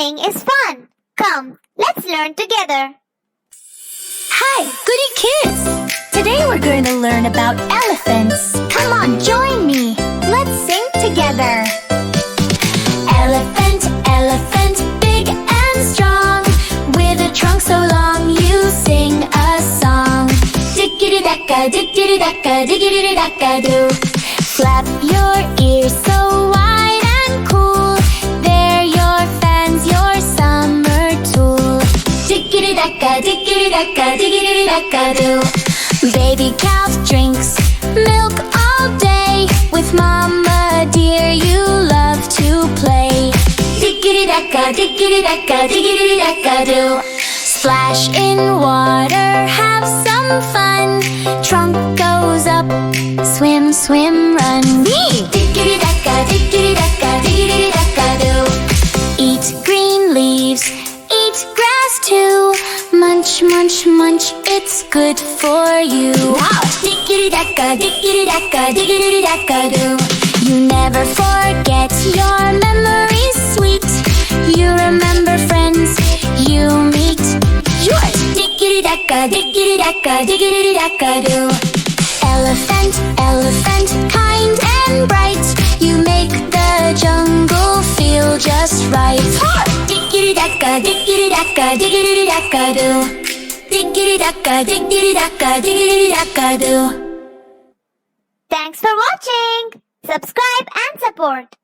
Learning is fun. Come, let's learn together. Hi, Goody Kids! Today we're going to learn about elephants. Come on, join me. Let's sing together. Elephant, elephant, big and strong. With a trunk so long, you sing a song. Digiri Dakka, Digiri Dakka, Digiri Dakka Do. Flap your ears so wide and cool. They're your fans, your summer tool. Digiri Dakka, Digiri Dakka, Digiri Dakka Do. Baby cow drinks milk all day. With mama dear, you love to play. Digiri Dakka, Digiri Dakka, Digiri Dakka Do. Splash in water, have some fun. Trunk goes up, swim, swim, run. Digiri Dakka, Digiri Dakka, Digiri Dakka Do. Eat green leaves, eat grass too. Munch, munch, munch, it's good for you. Wow! Digiri Dakka, Digiri Dakka, Digiri Dakka Do. You never forget, your memory's sweet. You remember friends you meet. Yours! Digiri Dakka, Digiri Dakka, Digiri Dakka Do. Elephant, elephant, kind and bright. You make the jungle feel just right. Digiri Dakka, Digiri Dakka, Digiri Dakka Do. Digiri Dakka, Digiri Dakka, Digiri Dakka Do. Thanks for watching. Subscribe and support.